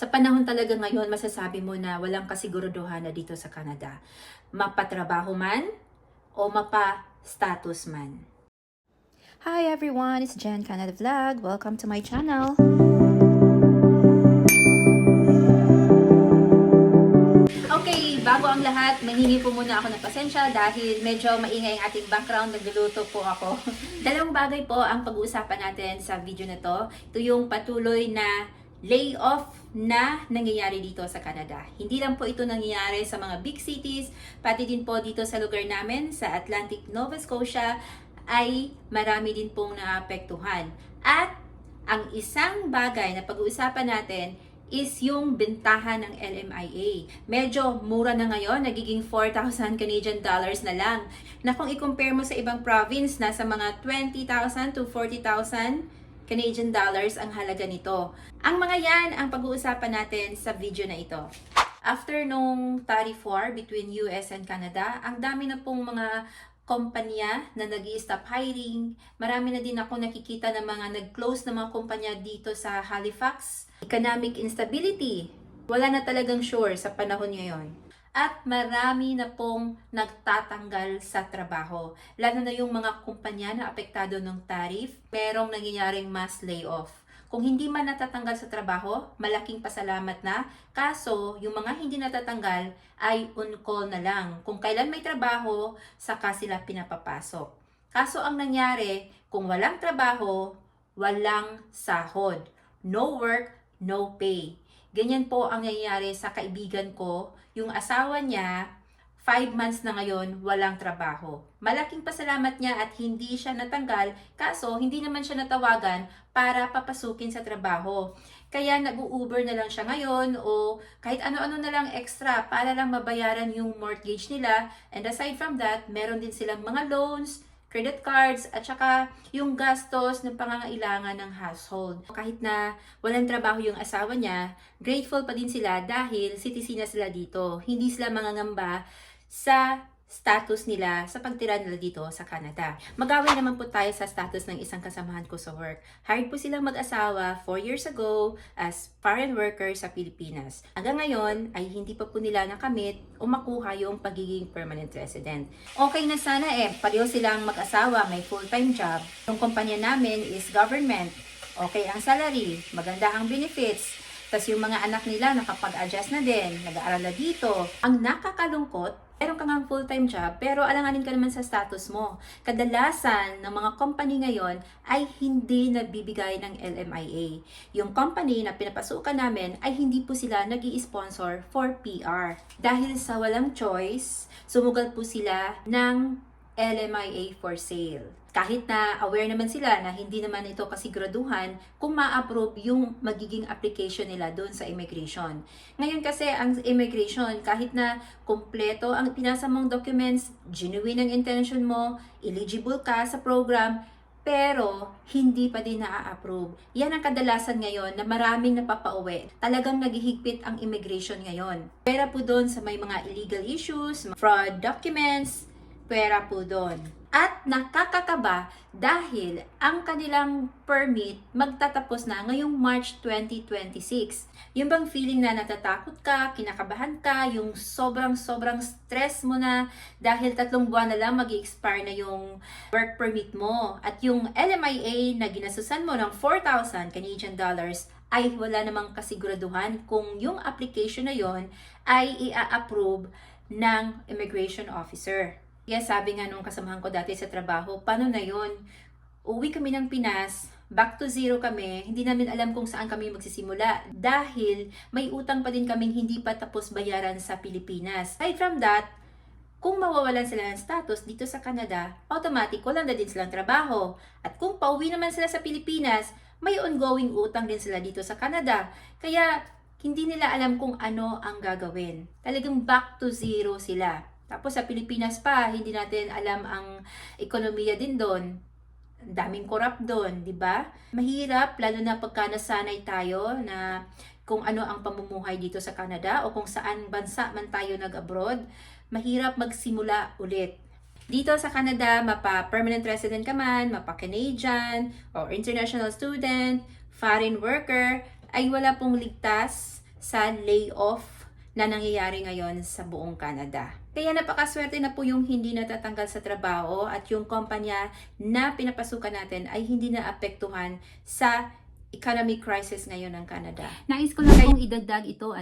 Sa panahon talaga ngayon, masasabi mo na walang kasiguraduhan na dito sa Canada. Mapatrabaho man o mapa-status man. Hi everyone, it's Jen Canada Vlog. Welcome to my channel. Okay, bago ang lahat, manghingi po muna ako ng pasensya dahil medyo maingay ang ating background, nagluluto po ako. Dalawang bagay po ang pag-uusapan natin sa video na to. Ito yung patuloy na layoff na nangyayari dito sa Canada. Hindi lang po ito nangyayari sa mga big cities, pati din po dito sa lugar namin, sa Atlantic Nova Scotia, ay marami din pong naapektuhan. At ang isang bagay na pag-uusapan natin is yung bentahan ng LMIA. Medyo mura na ngayon, nagiging 4,000 Canadian dollars na lang. Na kung i-compare mo sa ibang province, nasa mga 20,000 to 40,000 Canadian dollars ang halaga nito. Ang mga yan ang pag-uusapan natin sa video na ito. After nung tariff war between US and Canada, ang dami na pong mga kumpanya na nag-i-stop hiring. Marami na din ako nakikita ng mga nag-close na mga kumpanya dito sa Halifax. Economic instability. Wala na talagang sure sa panahon ngayon. At marami na pong nagtatanggal sa trabaho. Lalo na yung mga kumpanya na apektado ng tariff, merong nangyayaring mass layoff. Kung hindi man natatanggal sa trabaho, malaking pasalamat na. Kaso, yung mga hindi natatanggal ay on-call na lang. Kung kailan may trabaho, saka sila pinapapasok. Kaso ang nangyari, kung walang trabaho, walang sahod. No work, no pay. Ganyan po ang nangyayari sa kaibigan ko. Yung asawa niya, 5 months na ngayon, walang trabaho. Malaking pasalamat niya at hindi siya natanggal, kaso hindi naman siya natawagan para papasukin sa trabaho. Kaya nag-u-Uber na lang siya ngayon o kahit ano-ano na lang extra para lang mabayaran yung mortgage nila. And aside from that, meron din silang mga loans, credit cards, at saka yung gastos ng pangangailangan ng household. Kahit na walang trabaho yung asawa niya, grateful pa din sila dahil citizen na sila dito. Hindi sila mangangamba sa status nila sa pagtira nila dito sa Canada. Mag-away naman po tayo sa status ng isang kasamahan ko sa work. Hired po silang mag-asawa 4 years ago as foreign worker sa Pilipinas. Hanggang ngayon ay hindi pa po nila nakamit o makuha yung pagiging permanent resident. Okay na sana pareho silang mag-asawa, may full-time job. Yung kumpanya namin is government. Okay ang salary, maganda ang benefits. Tapos yung mga anak nila nakapag-adjust na din, nag-aaral na dito. Ang nakakalungkot, meron ka nga full-time job, pero alanganin ka naman sa status mo. Kadalasan ng mga company ngayon ay hindi nagbibigay ng LMIA. Yung company na pinapasukan namin ay hindi po sila nag-i-sponsor for PR. Dahil sa walang choice, sumugal po sila ng LMIA for sale. Kahit na aware naman sila na hindi naman ito kasiguraduhan kung ma-approve yung magiging application nila doon sa immigration. Ngayon kasi ang immigration, kahit na kumpleto ang pinasa mong documents, genuine ang intention mo, eligible ka sa program, pero hindi pa din na-approve. Yan ang kadalasan ngayon na maraming napapauwi. Talagang naghihigpit ang immigration ngayon. Pera po doon sa may mga illegal issues, fraud documents, pera po doon. At nakakakaba dahil ang kanilang permit magtatapos na ngayong March 2026. Yung bang feeling na natatakot ka, kinakabahan ka, yung sobrang stress mo na dahil 3 buwan na lang mag-i-expire na yung work permit mo. At yung LMIA na ginasusan mo ng 4,000 Canadian dollars ay wala namang kasiguraduhan kung yung application na yon ay i-approve ng immigration officer. Yes, sabi nga nung kasamahan ko dati sa trabaho, paano na yun? Uwi kami ng Pinas, back to zero kami, hindi namin alam kung saan kami magsisimula dahil may utang pa din kaming hindi pa tapos bayaran sa Pilipinas. Aside from that, kung mawawalan sila ng status dito sa Canada, automatic wala na din silang trabaho. At kung pauwi naman sila sa Pilipinas, may ongoing utang din sila dito sa Canada. Kaya hindi nila alam kung ano ang gagawin. Talagang back to zero sila. Tapos sa Pilipinas pa, hindi natin alam ang ekonomiya din doon. Ang daming corrupt doon, di ba? Mahirap, lalo na pagka nasanay tayo na kung ano ang pamumuhay dito sa Canada o kung saan bansa man tayo nag-abroad, mahirap magsimula ulit. Dito sa Canada, mapa-permanent resident ka man, mapa-Canadian, or international student, foreign worker, ay wala pong ligtas sa layoff na nangyayari ngayon sa buong Canada. Kaya napakaswerte na po yung hindi natatanggal sa trabaho at yung kumpanya na pinapasukan natin ay hindi na apektuhan sa economic crisis ngayon ng Canada. Nais ko lang kayong idagdag ito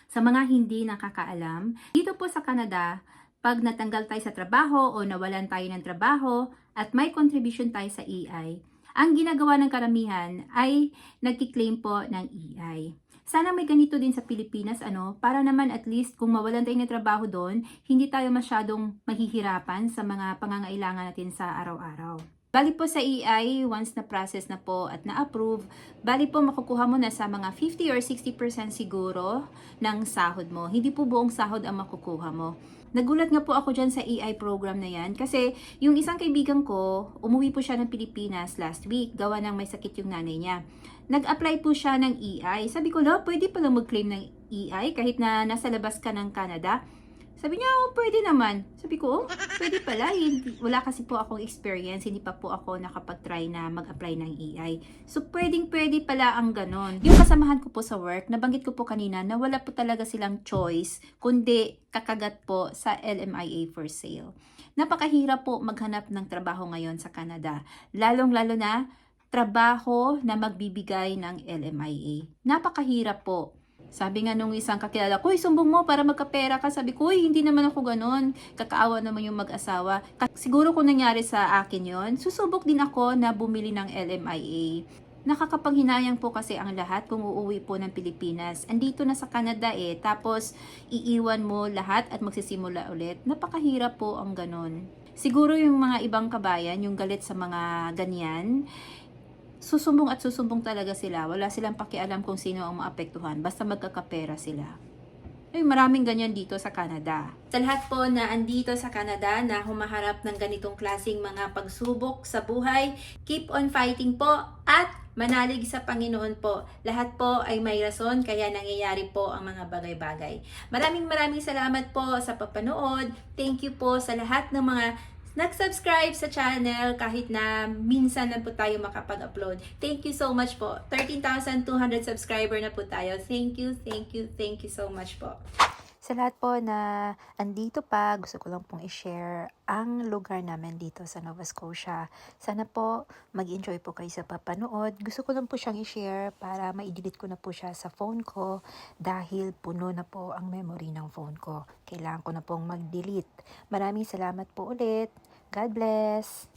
sa mga hindi nakakaalam. Dito po sa Canada, pag natanggal tayo sa trabaho o nawalan tayo ng trabaho at may contribution tayo sa EI, ang ginagawa ng karamihan ay nagki-claim po ng EI. Sana may ganito din sa Pilipinas, para naman at least kung mawalan tayo ng trabaho doon, hindi tayo masyadong mahihirapan sa mga pangangailangan natin sa araw-araw. Bali po sa EI, once na process na po at na-approve, bali po makukuha mo na sa mga 50 or 60% siguro ng sahod mo. Hindi po buong sahod ang makukuha mo. Nagulat nga po ako dyan sa EI program na yan kasi yung isang kaibigan ko, umuwi po siya ng Pilipinas last week, gawa ng may sakit yung nanay niya. Nag-apply po siya ng EI. Sabi ko, pwede pala mag-claim ng EI kahit na nasa labas ka ng Canada. Sabi niya, pwede naman. Sabi ko, pwede pala. Wala kasi po akong experience. Hindi pa po ako nakapag-try na mag-apply ng EI. So, pwede pala ang ganon. Yung kasamahan ko po sa work, nabanggit ko po kanina na wala po talaga silang choice, kundi kakagat po sa LMIA for sale. Napakahirap po maghanap ng trabaho ngayon sa Canada. Lalong-lalo na trabaho na magbibigay ng LMIA. Napakahirap po. Sabi nga nung isang kakilala ko, sumbong mo para magkapera ka. Sabi ko, hindi naman ako ganon. Kakaawa naman yung mag-asawa. Siguro kung nangyari sa akin yon, susubok din ako na bumili ng LMIA. Nakakapanghinayang po kasi ang lahat kung uuwi po ng Pilipinas. Andito na sa Canada tapos iiwan mo lahat at magsisimula ulit. Napakahirap po ang ganon. Siguro yung mga ibang kabayan, yung galit sa mga ganyan, susumbong at susumbong talaga sila. Wala silang pakialam kung sino ang maapektuhan. Basta magkakapera sila. Maraming ganyan dito sa Canada. Sa lahat po na andito sa Canada na humaharap ng ganitong klaseng mga pagsubok sa buhay, keep on fighting po at manalig sa Panginoon po. Lahat po ay may rason kaya nangyayari po ang mga bagay-bagay. Maraming salamat po sa papanood. Thank you po sa lahat ng mga nag-subscribe sa channel kahit na minsan na po tayo makapag-upload. Thank you so much po. 13,200 subscriber na po tayo. Thank you so much po. Sa lahat po na andito pa, gusto ko lang pong i-share ang lugar namin dito sa Nova Scotia. Sana po mag-enjoy po kayo sa papanood. Gusto ko lang po siyang i-share para ma-delete ko na po siya sa phone ko dahil puno na po ang memory ng phone ko. Kailangan ko na pong mag-delete. Maraming salamat po ulit. God bless!